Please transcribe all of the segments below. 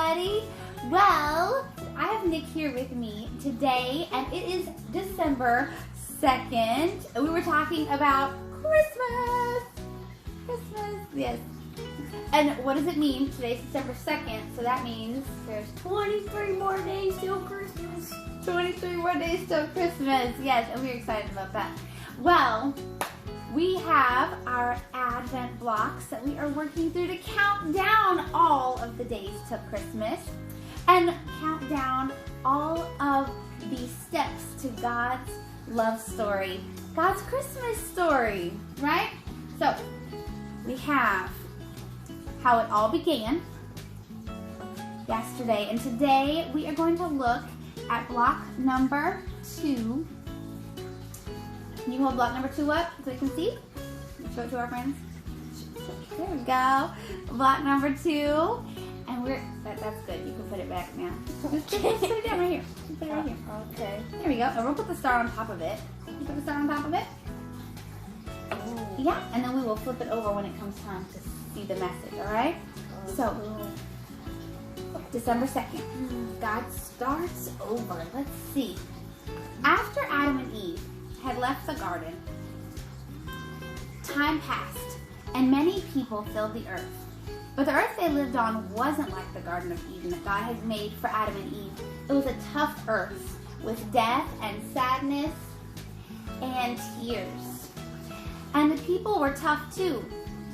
everybody. Well, I have Nick here with me today, and it is December 2nd. We were talking about Christmas. Christmas, yes. And what does it mean? Today's December 2nd, so that means there's 23 more days till Christmas. 23 more days till Christmas, yes, and we're excited about that. Well, we have our Advent blocks that we are working through to count down all of the days till Christmas and count down all of the steps to God's love story, God's Christmas story, right? So, we have how it all began yesterday, and today we are going to look at block number 2. Can you hold block number 2 up so we can see? Show it to our friends. There we go. Block number 2. And that's good. You can put it back now. Just put it down right here. Just put it right here. Okay. There we go. And we'll put the star on top of it. Can you put the star on top of it? Ooh. Yeah. And then we will flip it over when it comes time to see the message. All right? So, December 2nd. God starts over. Let's see. After Adam and Eve had left the garden, time passed, and many people filled the earth. But the earth they lived on wasn't like the Garden of Eden that God had made for Adam and Eve. It was a tough earth with death and sadness and tears. And the people were tough too.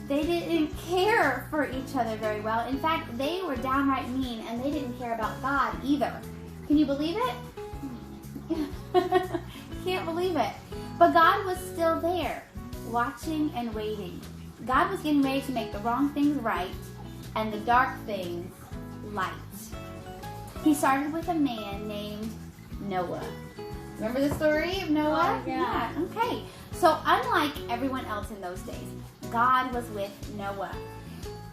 They didn't care for each other very well. In fact, they were downright mean, and they didn't care about God either. Can you believe it? Can't believe it. But God was still there, watching and waiting. God was getting ready to make the wrong things right and the dark things light. He started with a man named Noah. Remember the story of Noah? Oh, yeah. Okay. So unlike everyone else in those days, God was with Noah.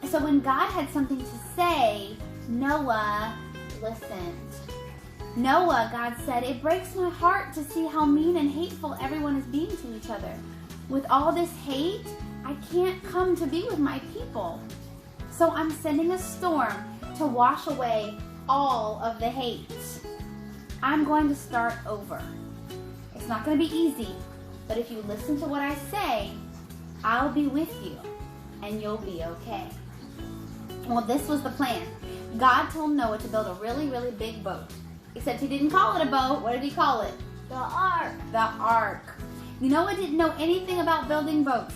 So when God had something to say, Noah listened. Noah, God said, "It breaks my heart to see how mean and hateful everyone is being to each other. With all this hate, I can't come to be with my people. So I'm sending a storm to wash away all of the hate. I'm going to start over. It's not going to be easy, but if you listen to what I say, I'll be with you, and you'll be okay." Well, this was the plan. God told Noah to build a really, really big boat. Except he didn't call it a boat. What did he call it? The ark. The ark. Noah didn't know anything about building boats,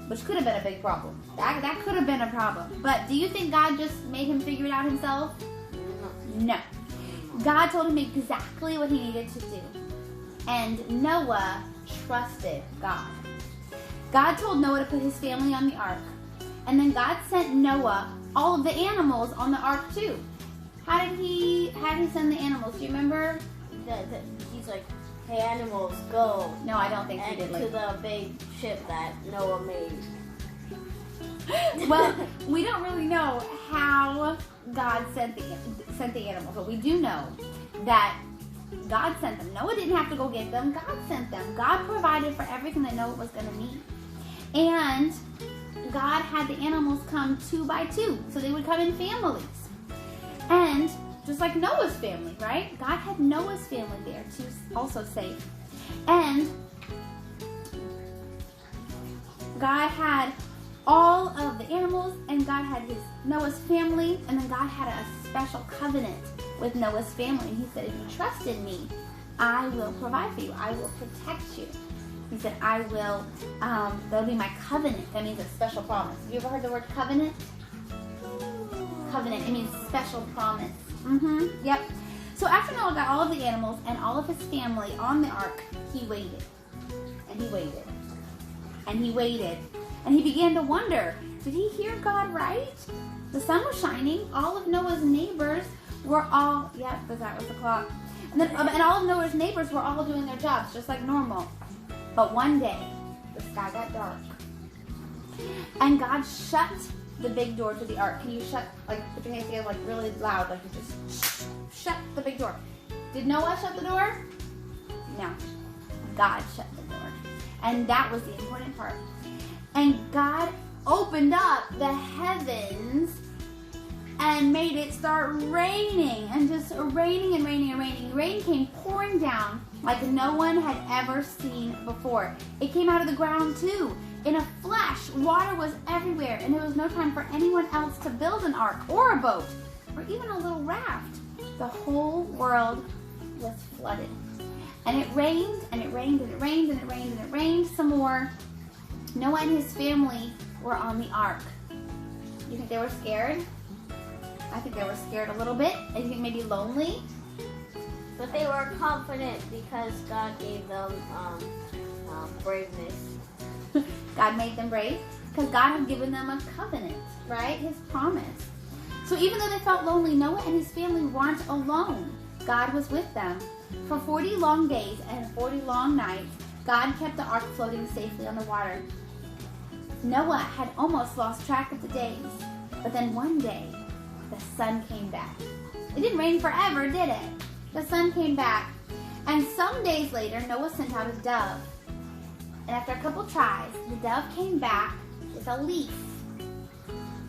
which could have been a big problem. That could have been a problem. But do you think God just made him figure it out himself? No. God told him exactly what he needed to do. And Noah trusted God. God told Noah to put his family on the ark. And then God sent Noah all of the animals on the ark too. How did he send the animals? Do you remember? He's like, "Hey, animals, go." No, I don't think he And did. to the big ship that Noah made. Well, we don't really know how God sent the animals, but we do know that God sent them. Noah didn't have to go get them. God sent them. God provided for everything that Noah was going to need. And God had the animals come 2 by 2, so they would come in families. And just like Noah's family, right? God had Noah's family there to also save. And God had all of the animals, and God had Noah's family, and then God had a special covenant with Noah's family. And he said, "If you trust in me, I will provide for you. I will protect you." He said, "I will, that'll be my covenant." That means a special promise. Have you ever heard the word covenant? Covenant, it means special promise. Yep. So after Noah got all of the animals and all of his family on the ark, he waited. And he waited. And he waited. And he began to wonder, did he hear God right? The sun was shining. All of Noah's neighbors were all, that was the clock. And all of Noah's neighbors were all doing their jobs just like normal. But one day, the sky got dark. And God shut the big door to the ark. Can you put your hands together really loud, like you just shut the big door. Did Noah shut the door? No. God shut the door. And that was the important part. And God opened up the heavens and made it start raining, and just raining and raining and raining. Rain came pouring down like no one had ever seen before. It came out of the ground too. In a flash, water was everywhere, and there was no time for anyone else to build an ark or a boat or even a little raft. The whole world was flooded. And it rained, and it rained, and it rained, and it rained, and it rained some more. Noah and his family were on the ark. You think they were scared? I think they were scared a little bit. I think maybe lonely. But they were confident because God gave them braveness. God made them brave because God had given them a covenant, right? His promise. So even though they felt lonely, Noah and his family weren't alone. God was with them. For 40 long days and 40 long nights, God kept the ark floating safely on the water. Noah had almost lost track of the days, but then one day, the sun came back. It didn't rain forever, did it? The sun came back, and some days later, Noah sent out a dove. And after a couple tries, the dove came back with a leaf.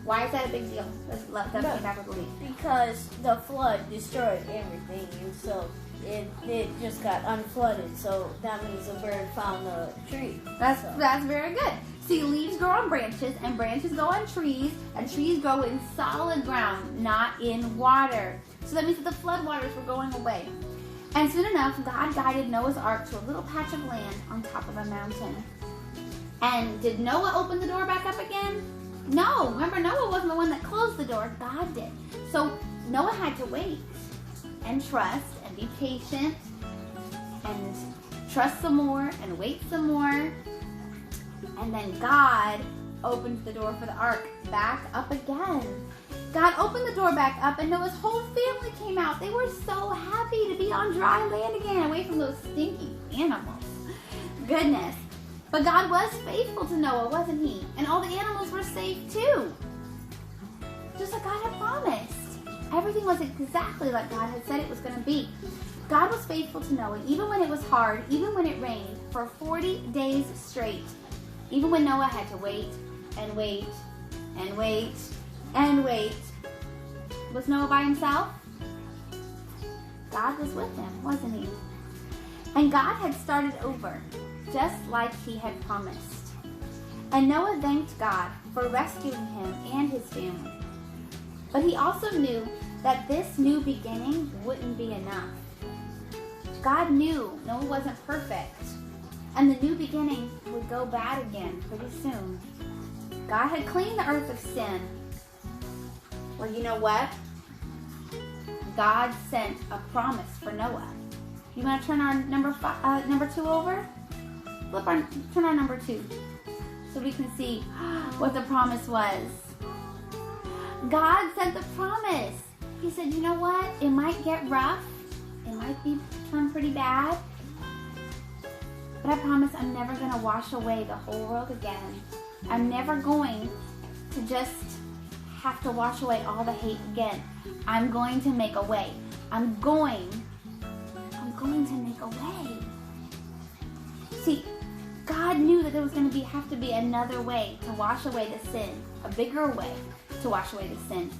Why is that a big deal? The dove came back with a leaf. Because the flood destroyed everything, and so it just got unflooded. So that means the bird found the tree. That's very good. See, leaves grow on branches, and branches go on trees, and trees grow in solid ground, not in water. So that means that the flood waters were going away. And soon enough, God guided Noah's ark to a little patch of land on top of a mountain. And did Noah open the door back up again? No. Remember, Noah wasn't the one that closed the door. God did. So Noah had to wait and trust and be patient and trust some more and wait some more. And then God opened the door for the ark back up again. God opened the door back up, and Noah's whole family came out. They were so happy to be on dry land again, away from those stinky animals. Goodness. But God was faithful to Noah, wasn't he? And all the animals were safe too. Just like God had promised. Everything was exactly like God had said it was going to be. God was faithful to Noah, even when it was hard, even when it rained, for 40 days straight. Even when Noah had to wait and wait and wait and wait. Was Noah by himself? God was with him, wasn't he? And God had started over, just like he had promised. And Noah thanked God for rescuing him and his family. But he also knew that this new beginning wouldn't be enough. God knew Noah wasn't perfect, and the new beginning would go bad again pretty soon. God had cleaned the earth of sin. Well, you know what? God sent a promise for Noah. You want to turn our number 2 over? Turn our number 2 so we can see what the promise was. God sent the promise. He said, you know what? It might get rough. It might turn pretty bad. But I promise I'm never going to wash away the whole world again. I'm never going to just have to wash away all the hate again. I'm going to make a way. I'm going to make a way. See, God knew that there was going to have to be another way to wash away the sin, a bigger way to wash away the sin.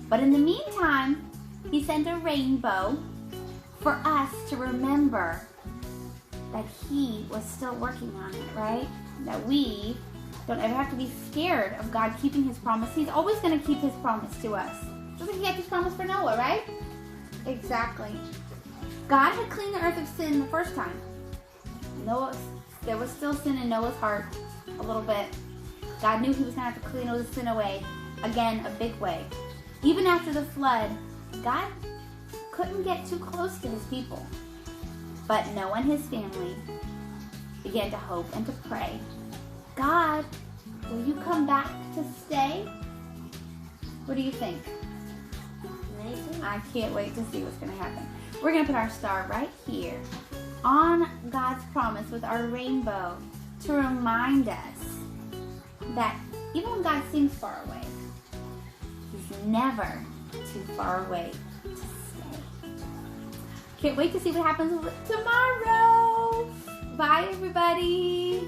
But in the meantime, he sent a rainbow for us to remember that he was still working on it, right? That we don't ever have to be scared of God keeping his promise. He's always going to keep his promise to us. Just like he kept his promise for Noah, right? Exactly. God had cleaned the earth of sin the first time. There was still sin in Noah's heart a little bit. God knew he was going to have to clean all the sin away. Again, a big way. Even after the flood, God couldn't get too close to his people. But Noah and his family began to hope and to pray. God, will you come back to stay? What do you think? Amazing. I can't wait to see what's going to happen. We're going to put our star right here on God's promise with our rainbow to remind us that even when God seems far away, he's never too far away to stay. Can't wait to see what happens tomorrow. Bye, everybody.